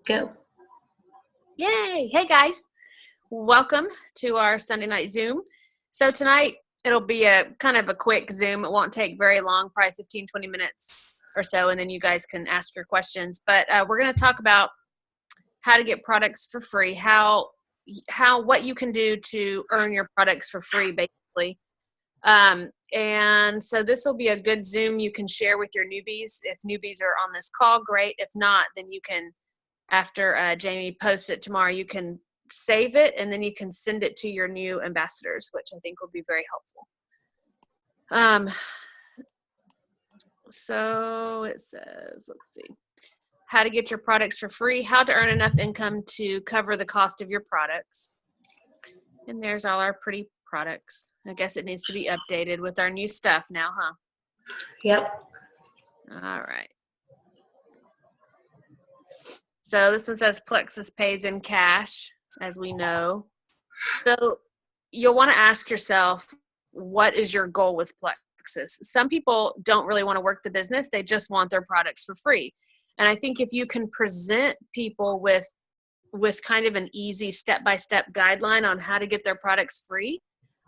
Go. Yay! Hey guys, welcome to our Sunday night Zoom. So tonight it'll be a kind of a quick Zoom. It won't take very long, probably 15, 20 minutes or so, and then you guys can ask your questions. But we're going to talk about how to get products for free, what you can do to earn your products for free, basically. And so this will be a good Zoom you can share with your newbies. If newbies are on this call, great. If not, then you can, after Jamie posts it tomorrow, you can save it and then you can send it to your new ambassadors, which I think will be very helpful. So it says, let's see, how to get your products for free, how to earn enough income to cover the cost of your products. And there's all our pretty products. I guess it needs to be updated with our new stuff now, huh? Yep. All right. So this one says Plexus pays in cash, as we know. So you'll want to ask yourself, what is your goal with Plexus? Some people don't really want to work the business. They just want their products for free. And I think if you can present people with kind of an easy step-by-step guideline on how to get their products free,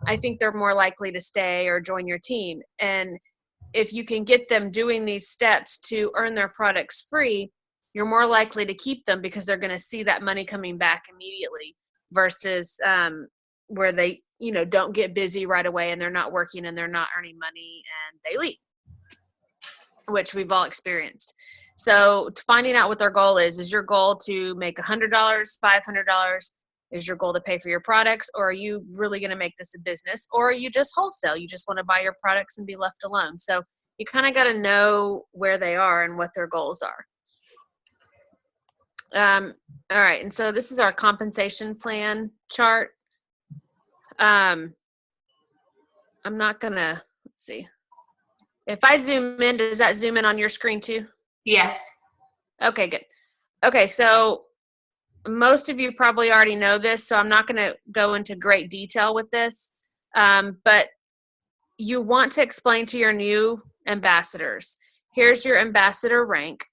I think they're more likely to stay or join your team. And if you can get them doing these steps to earn their products free, you're more likely to keep them because they're going to see that money coming back immediately versus where they, don't get busy right away and they're not working and they're not earning money and they leave, which we've all experienced. So finding out what their goal is your goal to make $100, $500? Is your goal to pay for your products, or are you really going to make this a business, or are you just wholesale? You just want to buy your products and be left alone. So you kind of got to know where they are and what their goals are. All right. And so this is our compensation plan chart. I'm not going to, let's see. If I zoom in, does that zoom in on your screen too? Yes. Okay, good. Okay, so most of you probably already know this, so I'm not going to go into great detail with this. But you want to explain to your new ambassadors, here's your ambassador rank,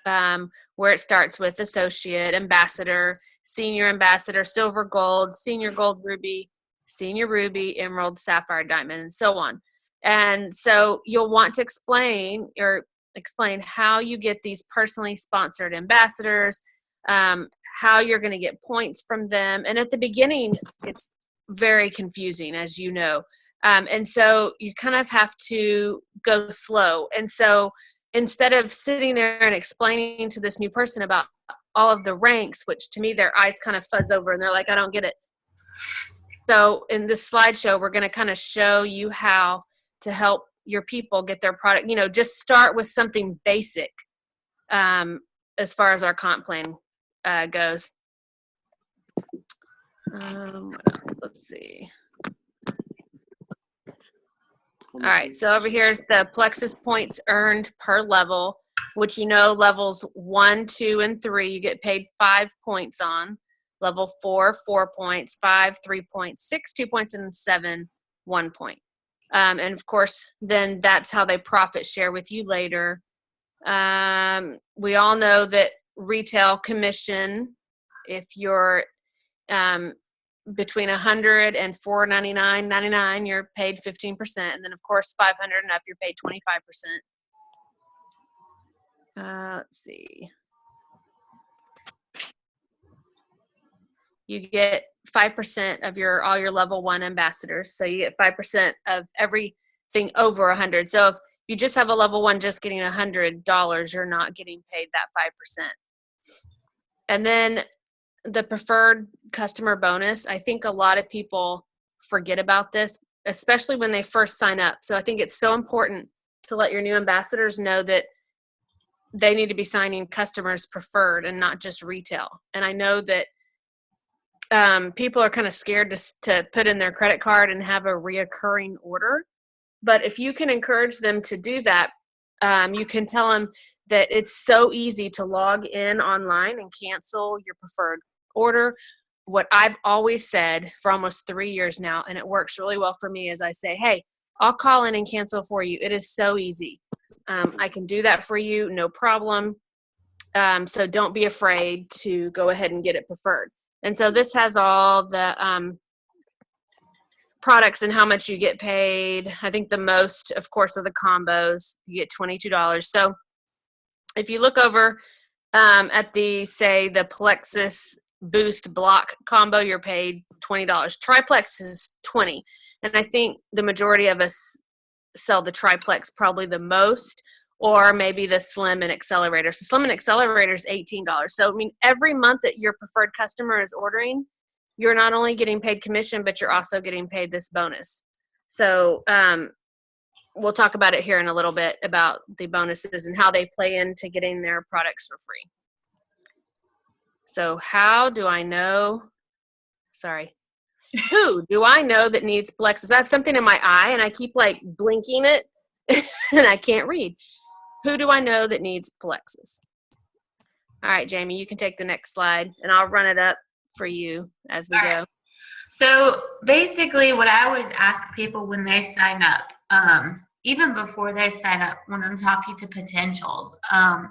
where it starts with associate, ambassador, senior ambassador, silver, gold, senior gold, ruby, senior ruby, emerald, sapphire, diamond, and so on. And so you'll want to explain how you get these personally sponsored ambassadors, how you're going to get points from them. And at the beginning, it's very confusing, as you know. And so you kind of have to go slow. And so instead of sitting there and explaining to this new person about all of the ranks, which to me, their eyes kind of fuzz over and they're like, I don't get it. So in this slideshow, we're going to kind of show you how to help your people get their product, just start with something basic as far as our comp plan goes. Let's see. All right, so over here is the Plexus points earned per level, which levels 1, 2, and 3, you get paid 5 points on. Level 4, 4 points, 5, 3 points, 6, 2 points, and 7, 1 point. And of course, then that's how they profit share with you later. We all know that retail commission, if you're between $100 and $499.99, you're paid 15%, and then of course $500 and up, you're paid 25%. Let's see. You get 5% of all your level 1 ambassadors, so you get 5% of everything over 100. So if you just have a level 1 just getting $100, you're not getting paid that 5%. And then the preferred customer bonus, I think a lot of people forget about this, especially when they first sign up. So I think it's so important to let your new ambassadors know that they need to be signing customers preferred and not just retail. And I know that people are kind of scared to put in their credit card and have a reoccurring order. But if you can encourage them to do that, you can tell them that it's so easy to log in online and cancel your preferred order. What I've always said for almost 3 years now, and it works really well for me, is I say, hey, I'll call in and cancel for you. It is so easy. I can do that for you, no problem. So don't be afraid to go ahead and get it preferred. And so this has all the products and how much you get paid. I think the most, of course, are the combos. You get $22. So if you look over at the, say, the Plexus Boost Block combo, you're paid $20. Triplex is $20. And I think the majority of us sell the triplex probably the most, or maybe the slim and accelerator. So slim and accelerator is $18. So I mean, every month that your preferred customer is ordering, you're not only getting paid commission, but you're also getting paid this bonus. So we'll talk about it here in a little bit about the bonuses and how they play into getting their products for free. So how do I know? Sorry. Who do I know that needs Plexus? I have something in my eye and I keep like blinking it and I can't read. Who do I know that needs Plexus? All right, Jamie, you can take the next slide and I'll run it up for you as we go. So basically what I always ask people when they sign up, even before they sign up, when I'm talking to potentials, I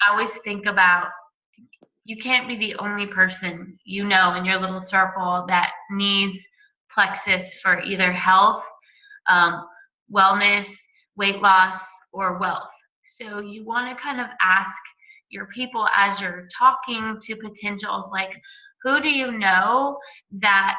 always think about, you can't be the only person you know in your little circle that needs Plexus for either health, wellness, weight loss, or wealth. So you want to kind of ask your people as you're talking to potentials, like, who do you know that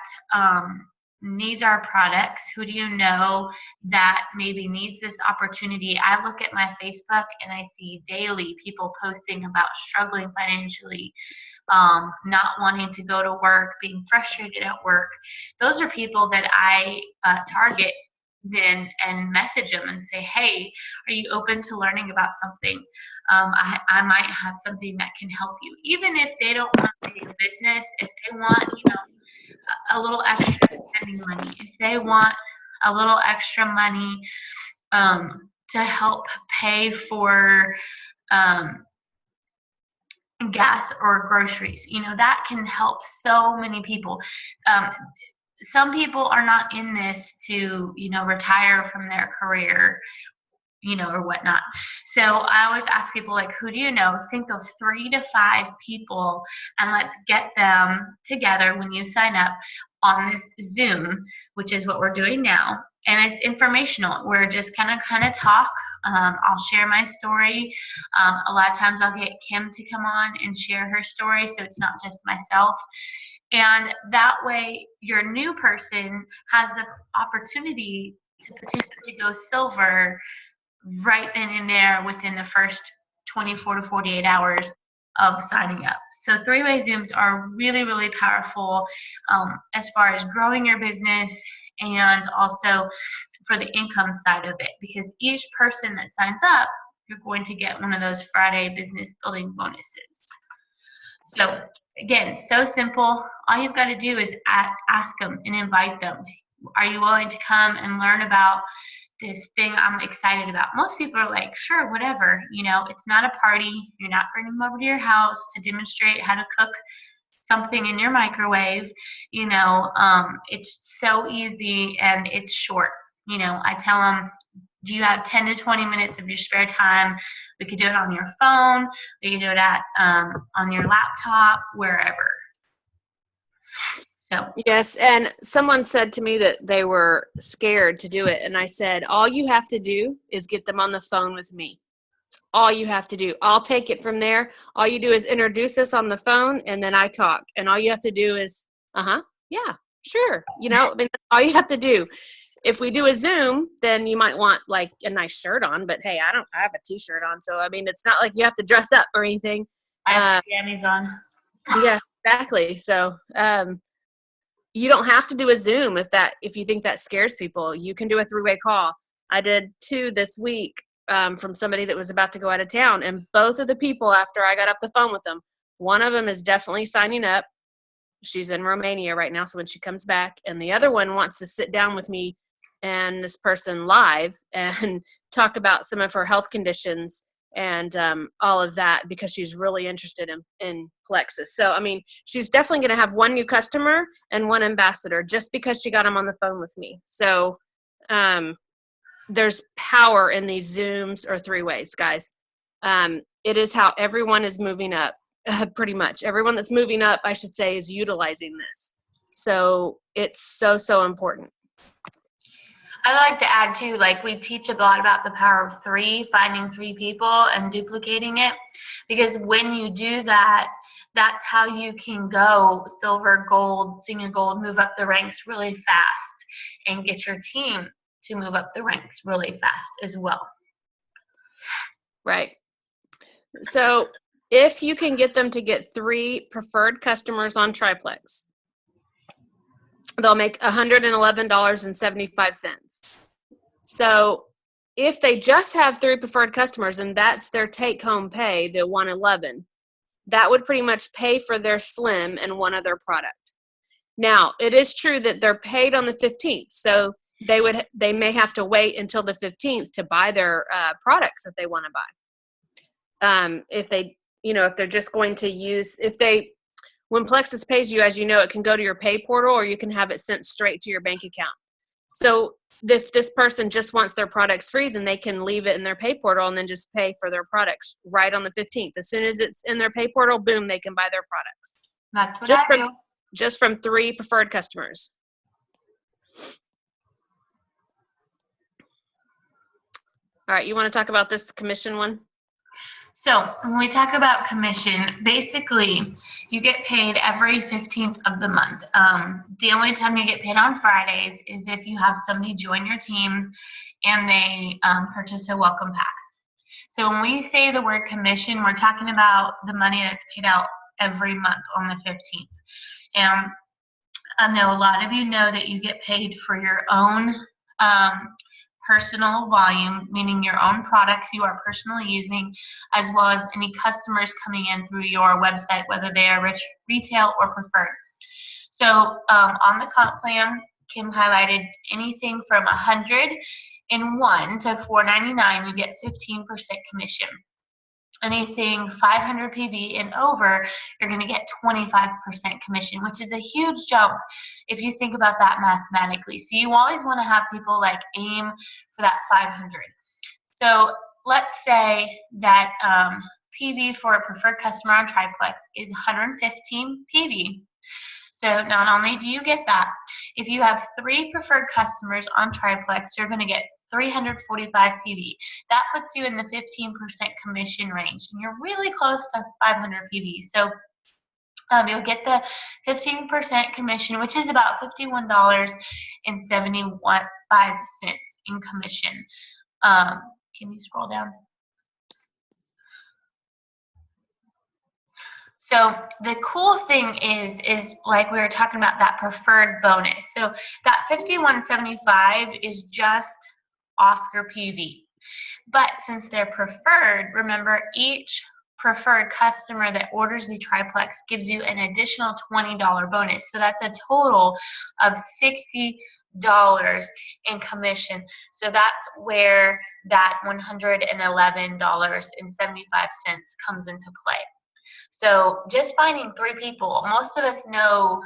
needs our products? Who do you know that maybe needs this opportunity? I look at my Facebook and I see daily people posting about struggling financially, not wanting to go to work, being frustrated at work. Those are people that I target then and message them and say, hey, are you open to learning about something? I might have something that can help you. Even if they don't want to be a business, if they want, a little extra spending money, if they want a little extra money to help pay for gas or groceries, that can help so many people. Some people are not in this to, retire from their career, or whatnot. So I always ask people, like, who do you know? Think of 3 to 5 people and let's get them together when you sign up on this Zoom, which is what we're doing now. And it's informational. We're just kind of talk. I'll share my story. A lot of times I'll get Kim to come on and share her story, so it's not just myself. And that way your new person has the opportunity to potentially go silver right then and there within the first 24 to 48 hours of signing up. So three-way Zooms are really, really powerful as far as growing your business and also for the income side of it, because each person that signs up, you're going to get one of those Friday business building bonuses. So again, so simple. All you've got to do is ask them and invite them. Are you willing to come and learn about this thing I'm excited about? Most people are like, sure, whatever. It's not a party. You're not bringing them over to your house to demonstrate how to cook something in your microwave. It's so easy and it's short. I tell them, do you have 10 to 20 minutes of your spare time? We could do it on your phone. We can do it on your laptop, wherever. So yes, and someone said to me that they were scared to do it, and I said, all you have to do is get them on the phone with me. It's all you have to do. I'll take it from there. All you do is introduce us on the phone, and then I talk. And all you have to do is, yeah, sure. That's all you have to do. If we do a Zoom, then you might want like a nice shirt on, but hey, I have a t-shirt on. So, it's not like you have to dress up or anything. I have jammies on. Yeah, exactly. So, you don't have to do a Zoom if you think that scares people. You can do a 3-way call. I did 2 this week from somebody that was about to go out of town, and both of the people, after I got off the phone with them, one of them is definitely signing up. She's in Romania right now, so when she comes back, and the other one wants to sit down with me and this person live and talk about some of her health conditions and all of that, because she's really interested in Plexus. So, she's definitely going to have one new customer and one ambassador just because she got them on the phone with me. So there's power in these Zooms or 3-ways, guys. it is how everyone is moving up. Pretty much everyone that's moving up, I should say, is utilizing this. So it's so important. I like to add too, like we teach a lot about the power of three, finding three people and duplicating it. Because when you do that, that's how you can go silver, gold, senior gold, move up the ranks really fast and get your team to move up the ranks really fast as well. Right. So if you can get them to get 3 preferred customers on Triplex, they'll make $111.75. So if they just have 3 preferred customers and that's their take-home pay, the $111, that would pretty much pay for their Slim and one other product. Now, it is true that they're paid on the 15th, so they may have to wait until the 15th to buy their products that they want to buy. If they're just going to use, when Plexus pays you, as you know, it can go to your pay portal or you can have it sent straight to your bank account. So if this person just wants their products free, then they can leave it in their pay portal and then just pay for their products right on the 15th. As soon as it's in their pay portal, boom, they can buy their products. That's what I do. Just from 3 preferred customers. All right, you want to talk about this commission one? So when we talk about commission, basically you get paid every 15th of the month. The only time you get paid on Fridays is if you have somebody join your team and they purchase a welcome pack. So when we say the word commission, we're talking about the money that's paid out every month on the 15th. And I know a lot of you know that you get paid for your own personal volume, meaning your own products you are personally using, as well as any customers coming in through your website, whether they are retail or preferred. So on the comp plan, Kim highlighted anything from 101 to 499, you get 15% commission. Anything 500 PV and over, you're going to get 25% commission, which is a huge jump if you think about that mathematically. So you always want to have people like aim for that 500. So let's say that PV for a preferred customer on Triplex is 115 PV. So not only do you get that, if you have 3 preferred customers on Triplex, you're going to get 345 PV. That puts you in the 15% commission range, and you're really close to 500 PV. So you'll get the 15% commission, which is about $51.75 in commission. Can you scroll down? So the cool thing is like we were talking about that preferred bonus. So that $51.75 is just off your PV. But since they're preferred, remember each preferred customer that orders the Triplex gives you an additional $20 bonus. So that's a total of $60 in commission. So that's where that $111.75 comes into play. So just finding 3 people, most of us know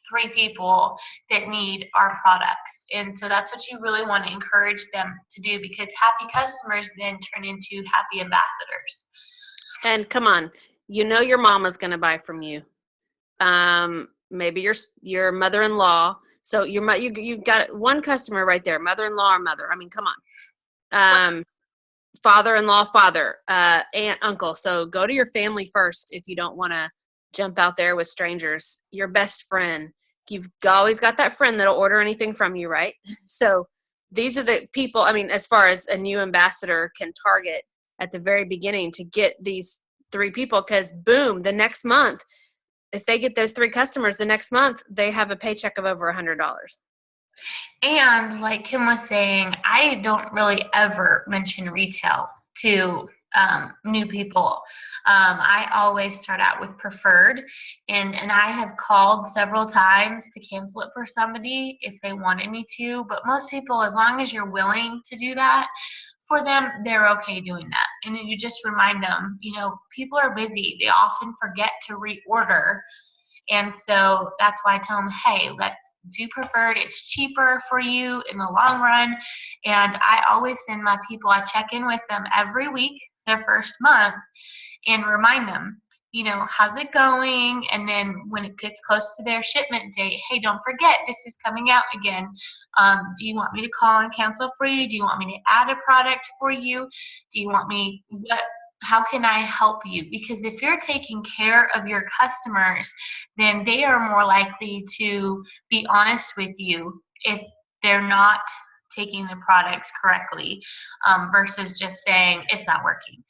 3 people that need our products. And so that's what you really want to encourage them to do, because happy customers then turn into happy ambassadors. And come on, you know your mama's going to buy from you. Maybe your mother-in-law. So you've got one customer right there, mother-in-law or mother. I mean, come on. Father-in-law, father, aunt, uncle. So go to your family first if you don't want to jump out there with strangers. Your best friend. You've always got that friend that'll order anything from you, right? So these are the people, I mean, as far as a new ambassador can target at the very beginning to get these 3 people, because boom, the next month, if they get those 3 customers, the next month they have a paycheck of over $100. And like Kim was saying, I don't really ever mention retail to new people. I always start out with preferred, and I have called several times to cancel it for somebody if they wanted me to, but most people, as long as you're willing to do that for them, they're okay doing that. And you just remind them, people are busy. They often forget to reorder. And so that's why I tell them, hey, let's do preferred. It's cheaper for you in the long run. And I always send my people, I check in with them every week, their first month, and remind them, how's it going? And then when it gets close to their shipment date, hey, don't forget, this is coming out again. Do you want me to call and cancel for you? Do you want me to add a product for you? Do you want me, how can I help you? Because if you're taking care of your customers, then they are more likely to be honest with you if they're not taking the products correctly, versus just saying it's not working.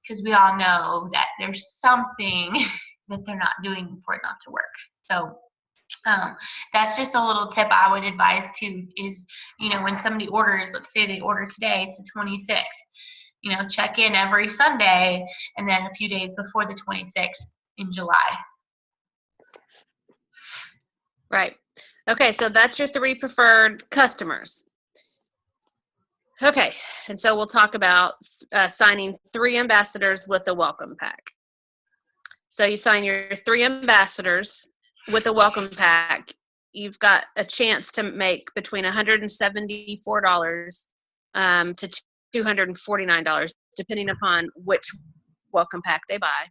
Because we all know that there's something that they're not doing for it not to work. So that's just a little tip I would advise too, is, when somebody orders, let's say they order today, it's the 26th, check in every Sunday and then a few days before the 26th in July. Right. Okay, so that's your 3 preferred customers. Okay, and so we'll talk about signing 3 ambassadors with a welcome pack. So you sign your 3 ambassadors with a welcome pack. You've got a chance to make between $174 to $249, depending upon which welcome pack they buy.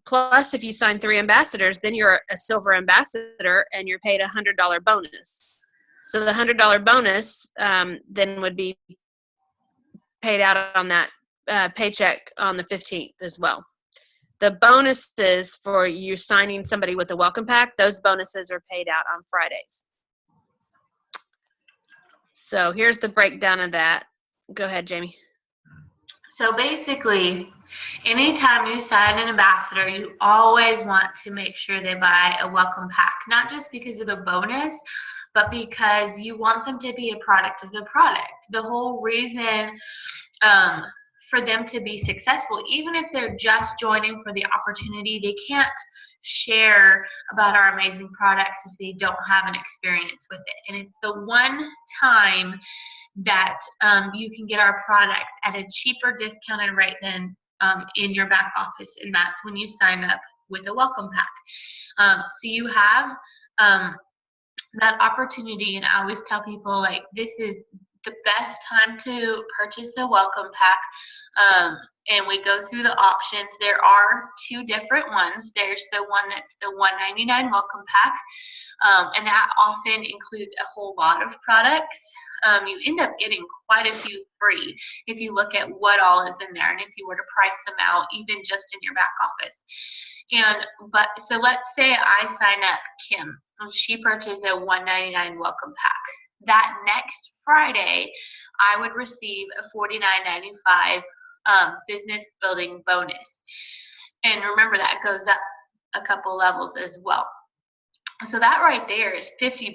Plus, if you sign 3 ambassadors, then you're a silver ambassador and you're paid a $100 bonus. So the $100 bonus then would be paid out on that paycheck on the 15th as well. The bonuses for you signing somebody with a welcome pack, those bonuses are paid out on Fridays. So here's the breakdown of that. Go ahead, Jamie. So basically, anytime you sign an ambassador, you always want to make sure they buy a welcome pack, not just because of the bonus, but because you want them to be a product of the product. The whole reason for them to be successful, even if they're just joining for the opportunity, they can't share about our amazing products if they don't have an experience with it. And it's the one time that you can get our products at a cheaper discounted rate than in your back office, and that's when you sign up with a welcome pack. So you have that opportunity, and I always tell people, like, this is the best time to purchase a welcome pack. And we go through the options. There are 2 different ones. There's the one that's the $199 welcome pack, and that often includes a whole lot of products. You end up getting quite a few free if you look at what all is in there, and if you were to price them out, even just in your back office. So let's say I sign up Kim. She purchased a $199 welcome pack. That next Friday, I would receive a $49.95 business building bonus. And remember, that goes up a couple levels as well. So that right there is $50.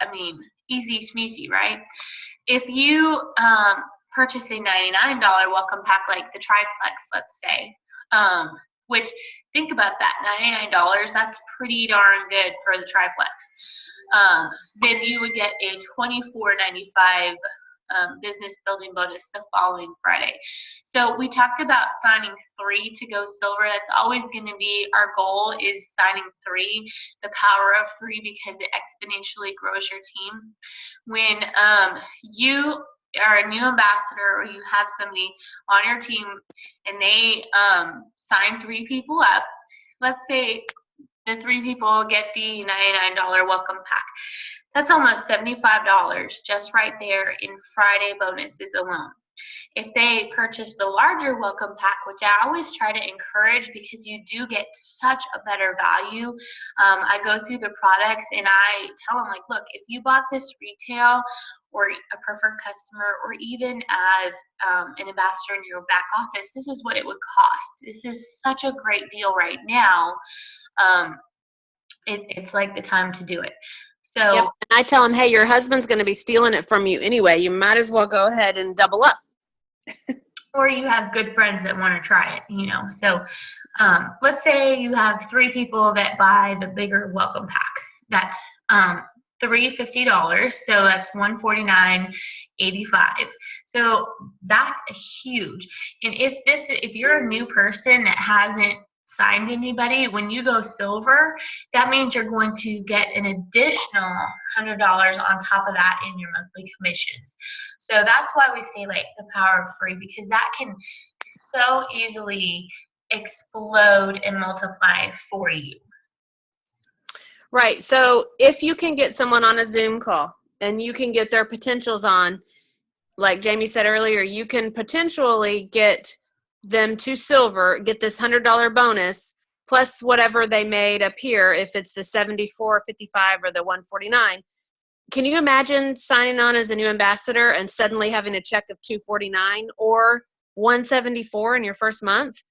I mean, easy smeezy, right? If you purchase a $99 welcome pack, like the triplex, let's say, which, think about that, $99, that's pretty darn good for the triplex. Then you would get a $24.95 business building bonus the following Friday. So we talked about signing 3 to go silver. That's always going to be our goal, is signing 3, the power of 3, because it exponentially grows your team. When you are a new ambassador, or you have somebody on your team and they sign 3 people up, let's say the 3 people get the $99 welcome pack. That's almost $75 just right there in Friday bonuses alone. If they purchase the larger welcome pack, which I always try to encourage because you do get such a better value, I go through the products and I tell them, like, look, if you bought this retail or a preferred customer, or even as an ambassador in your back office, this is what it would cost. This is such a great deal right now. It's like the time to do it. So yep. And I tell them, hey, your husband's going to be stealing it from you anyway. You might as well go ahead and double up. Or you have good friends that want to try it, So let's say you have 3 people that buy the bigger welcome pack. That's $350, so that's $149.85. So that's huge. And if you're a new person that hasn't signed anybody. When you go silver, that means you're going to get an additional $100 on top of that in your monthly commissions. So that's why we say like the power of free, because that can so easily explode and multiply for you. Right. So if you can get someone on a Zoom call and you can get their potentials on, like Jamie said earlier, you can potentially get them to silver, get this $100 bonus plus whatever they made up here, if it's the 74, 55, or the 149. Can you imagine signing on as a new ambassador and suddenly having a check of 249 or 174 in your first month?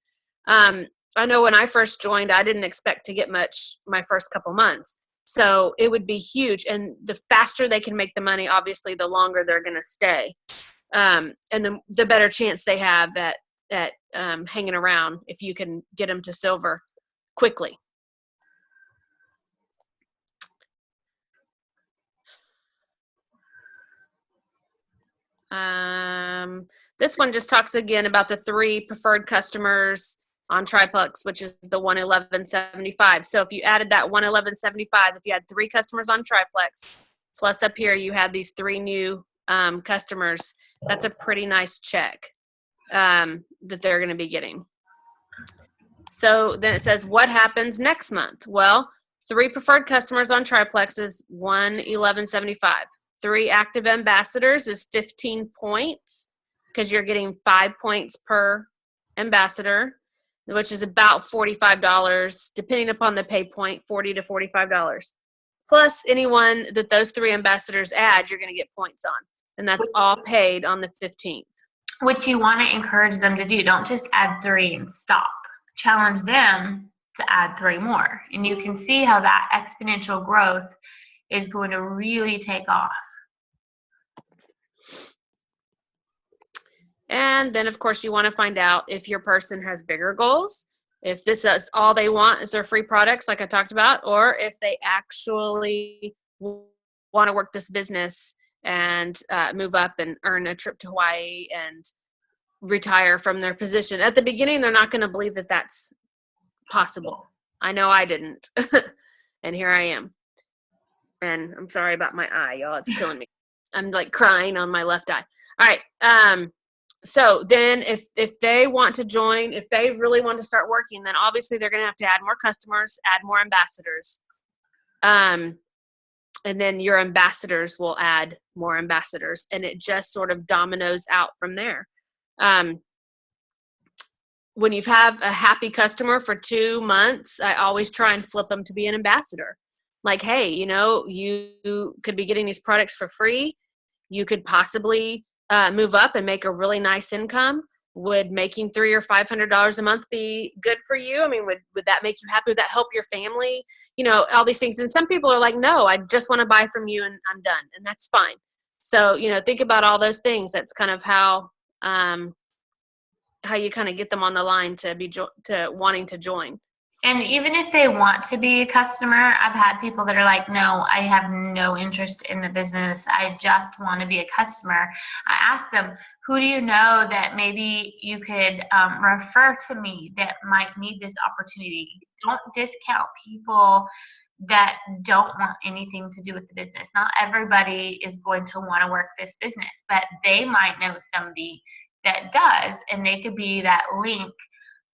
I know when I first joined, I didn't expect to get much my first couple months. So it would be huge. And the faster they can make the money, obviously, the longer they're going to stay. And the better chance they have at hanging around if you can get them to silver quickly. This one just talks again about the 3 preferred customers on Triplex, which is the 111.75. So if you added that 111.75, if you had 3 customers on Triplex, plus up here you had these 3 new customers, that's a pretty nice check that they're going to be getting. So then it says, what happens next month? Well, 3 preferred customers on Triplex is 111.75. 3 active ambassadors is 15 points because you're getting 5 points per ambassador, which is about $45, depending upon the pay point, $40 to $45. Plus anyone that those 3 ambassadors add, you're going to get points on. And that's all paid on the 15th. Which you want to encourage them to do. Don't just add 3 and stop. Challenge them to add 3 more. And you can see how that exponential growth is going to really take off. And then, of course, you want to find out if your person has bigger goals, if this is all they want is their free products like I talked about, or if they actually want to work this business and move up and earn a trip to Hawaii and retire from their position. At the beginning, they're not going to believe that that's possible. I know I didn't. And here I am. And I'm sorry about my eye, y'all. It's killing me. I'm like crying on my left eye. All right. So then if they want to join, if they really want to start working, then obviously they're going to have to add more customers, add more ambassadors. And then your ambassadors will add more ambassadors, and it just sort of dominoes out from there. When you have a happy customer for 2 months, I always try and flip them to be an ambassador. Like, hey, you could be getting these products for free. You could possibly move up and make a really nice income. Would making $300 or $500 a month be good for you? I mean, would that make you happy? Would that help your family? All these things. And some people are like, no, I just want to buy from you and I'm done. And that's fine. So, think about all those things. That's kind of how you kind of get them on the line to wanting to join. And even if they want to be a customer, I've had people that are like, no, I have no interest in the business. I just want to be a customer. I ask them, who do you know that maybe you could refer to me that might need this opportunity? Don't discount people that don't want anything to do with the business. Not everybody is going to want to work this business, but they might know somebody that does, and they could be that link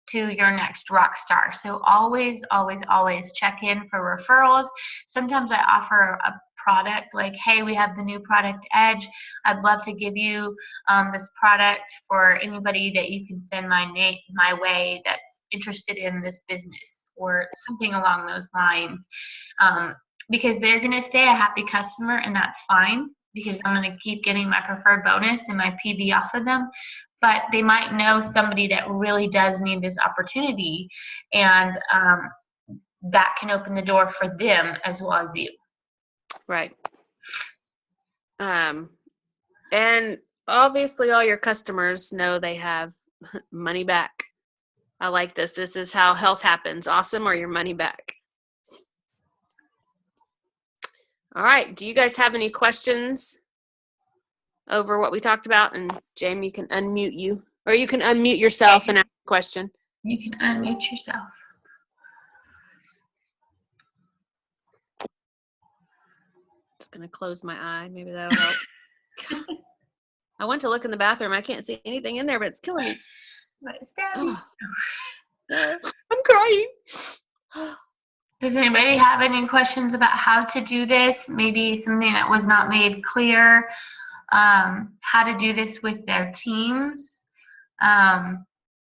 to your next rock star. So always, always, always check in for referrals. Sometimes I offer a product like, hey, we have the new product Edge. I'd love to give you this product for anybody that you can send my way that's interested in this business, or something along those lines. Because they're going to stay a happy customer, and that's fine, because I'm going to keep getting my preferred bonus and my PB off of them. But they might know somebody that really does need this opportunity, and that can open the door for them as well as you. Right. And obviously all your customers know they have money back. I like this. This is how health happens. Awesome, or your money back. All right. Do you guys have any questions over what we talked about? And Jamie, you can unmute you, or you can unmute yourself and ask a question. You can unmute yourself. gonna close my eye. Maybe that'll help. I went to look in the bathroom. I can't see anything in there, but it's killing me. But it's down. I'm crying. Does anybody have any questions about how to do this? Maybe something that was not made clear, how to do this with their teams.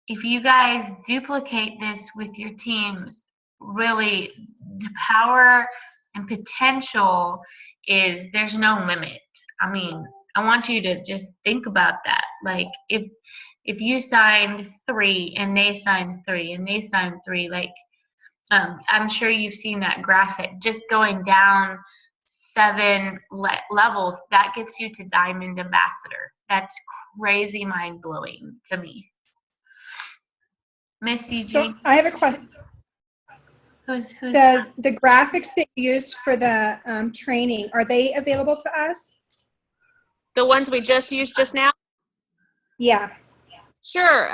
If you guys duplicate this with your teams, really the power and potential is there's no limit. I mean, I want you to just think about that. Like if you signed 3 and they signed 3 and they signed 3, like I'm sure you've seen that graphic just going down 7 levels, that gets you to Diamond Ambassador. That's crazy mind-blowing to me. Missy G. So I have a question. Who's The graphics that you used for the training, are they available to us? The ones we just used just now? Yeah. Sure.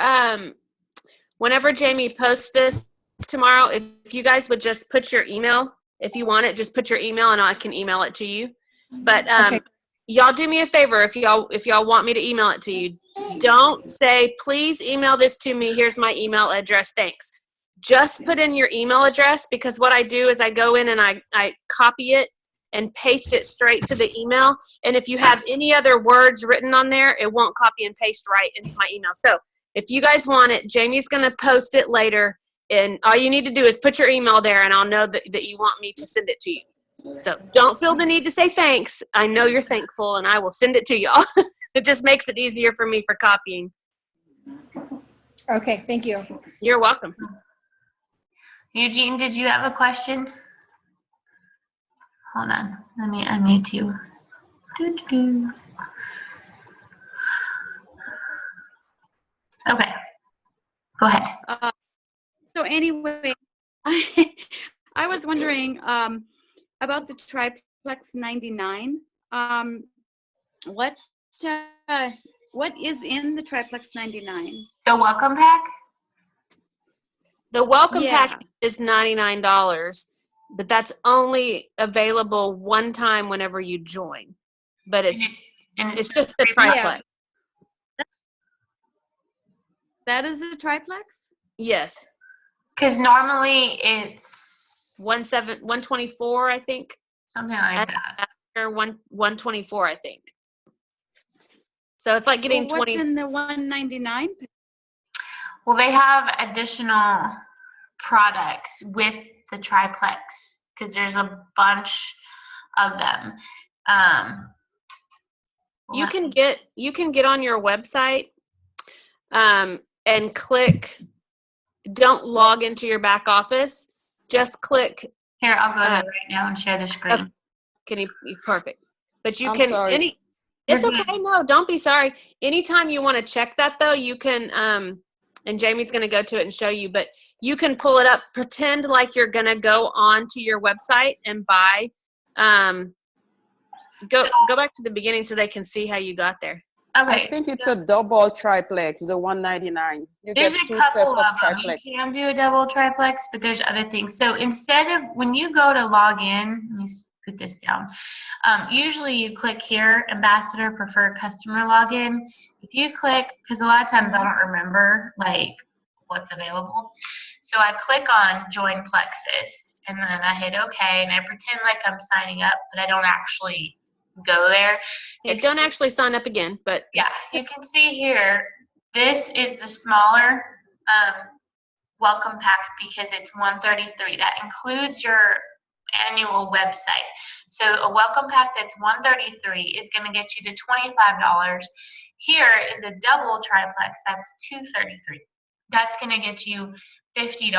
Whenever Jamie posts this tomorrow, if you guys would just put your email, if you want it, just put your email and I can email it to you. But Okay. y'all do me a favor if y'all want me to email it to you. Don't say, please email this to me. Here's my email address. Thanks. Just put in your email address, because what I do is I go in and I copy it and paste it straight to the email. And if you have any other words written on there, it won't copy and paste right into my email. So if you guys want it, Jamie's going to post it later. And all you need to do is put your email there and I'll know that you want me to send it to you. So don't feel the need to say thanks. I know you're thankful and I will send it to y'all. It just makes it easier for me for copying. Okay, thank you. You're welcome. Eugene, did you have a question? Hold on, let me unmute you. Doo-doo-doo. Okay, go ahead. So anyway, I was wondering about the Triplex 99. What is in the Triplex 99? The welcome pack? The welcome Yeah. pack is $99, but that's only available one time whenever you join. But it's just the triplex. That is the Triplex? Yes. Because normally it's 124, I think. something like that. Or 124, I think. So it's like getting Well, what's 20. in the 199? Well, they have additional products with the triplex because there's a bunch of them. You can get on your website and click. Don't log into your back office. Just click. Here, I'll go there right now and share the screen. Okay. Can you? Perfect. But you I'm can. sorry. It's You're okay. good. No, don't be sorry. Anytime you want to check that, though, you can. And Jamie's going to go to it and show you. But you can pull it up. Pretend like you're going to go on to your website and buy. Go back to the beginning so they can see how you got there. Okay. I think it's a double triplex, the 199. You There's get a 2 couple sets of of them. triplex. You can do a double triplex, but there's other things. So instead of when you go to log in, let me put this down. Usually you click here, Ambassador Preferred Customer Login. If you click, because a lot of times I don't remember like what's available. So I click on Join Plexus, and then I hit OK, and I pretend like I'm signing up, but I don't actually go there. Don't actually sign up again, but Yeah, you can see here, this is the smaller welcome pack because it's $133. That includes your annual website. So a welcome pack that's $133 is going to get you to $25. Here is a double triplex that's $233. That's going to get you $50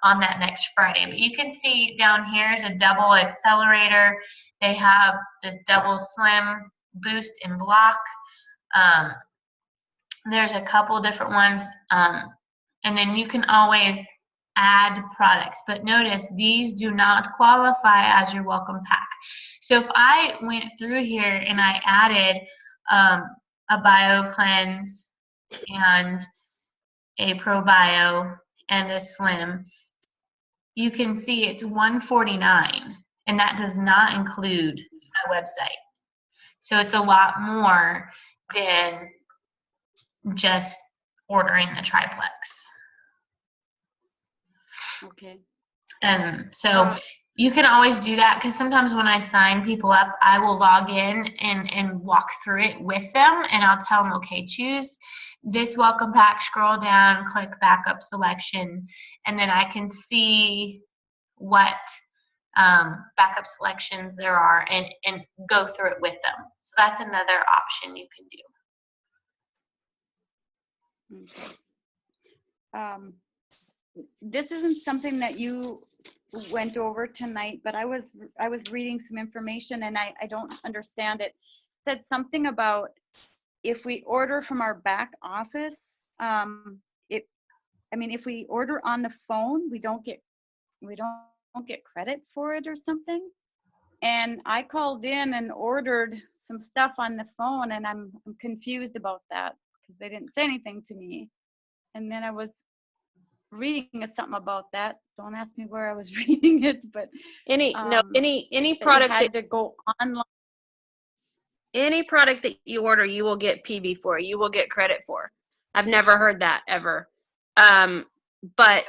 on that next Friday. But you can see down here is a double accelerator. They have the double slim boost and block. There's a couple different ones. And then you can always add products. But notice these do not qualify as your welcome pack. So if I went through here and I added a bio cleanse and a probio and a slim, you can see it's $149. and that does not include my website. So it's a lot more than just ordering the triplex. Okay. So you can always do that, because sometimes when I sign people up, I will log in and walk through it with them, and I'll tell them, okay, choose this welcome pack, scroll down, click backup selection, and then I can see what backup selections there are and go through it with them. So that's another option you can do. Okay. This isn't something that you went over tonight, but I was reading some information and I don't understand it. It said something about if we order from our back office, if we order on the phone, we don't get credit for it or something. And I called in and ordered some stuff on the phone, and I'm confused about that because they didn't say anything to me. And then I was reading something about that. Don't ask me where I was reading it, but Any that product you had to go online. any product that you order, you will get PV for. You will get credit for. I've never heard that ever. But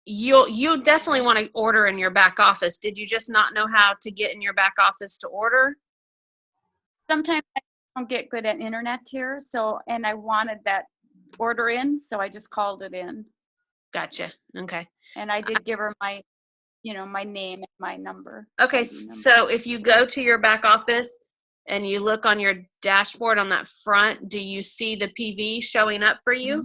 you'll definitely want to order in your back office. Did you just not know how to get in your back office to order? Sometimes I don't get good at internet here, and I wanted that order in, so I just called it in. Gotcha. Okay. And I did give her my name and my number. Okay, ID number. so if you go to your back office and you look on your dashboard on that front, do you see the PV showing up for you?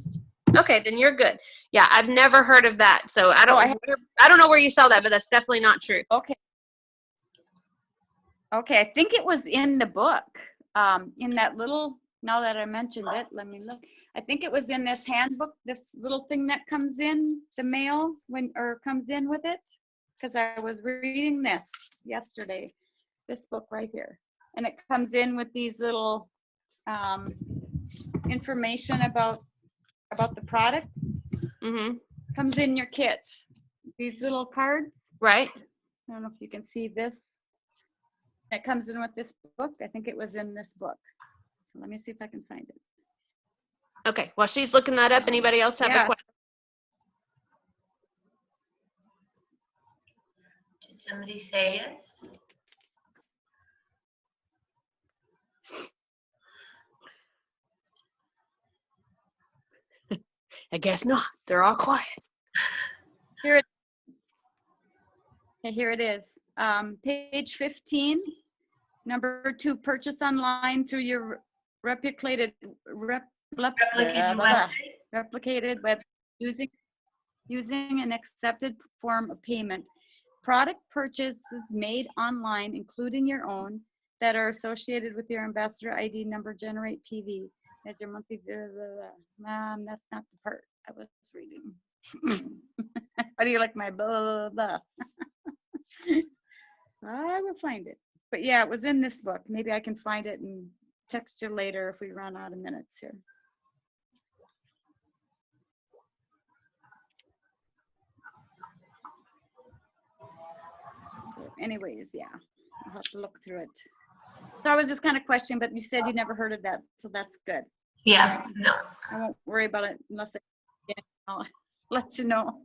Okay, then you're good. Yeah, I've never heard of that. So I don't know where you saw that, but that's definitely not true. Okay. Okay, I think it was in the book. In that little, now that I mentioned it, let me look. I think it was in this handbook, this little thing that comes in the mail comes in with it. Because I was reading this yesterday, this book right here. And it comes in with these little information about the products. Mm-hmm. Comes in your kit. These little cards. Right. I don't know if you can see this. It comes in with this book. I think it was in this book. So let me see if I can find it. Okay. While she's looking that up, anybody else have a question? Did somebody say yes? I guess not. They're all quiet. Here it is. Page 15, number 2, purchase online through your replicated web using an accepted form of payment. Product purchases made online, including your own, that are associated with your ambassador ID number generate PV as your monthly. That's not the part I was reading. How do you like my blah, blah, blah? I will find it. But yeah, it was in this book. Maybe I can find it and text you later if we run out of minutes here. So anyways, yeah, I'll have to look through it. So I was just kind of questioning, but you said you never heard of that, so that's good. Yeah, no. I won't worry about it unless I'll let you know.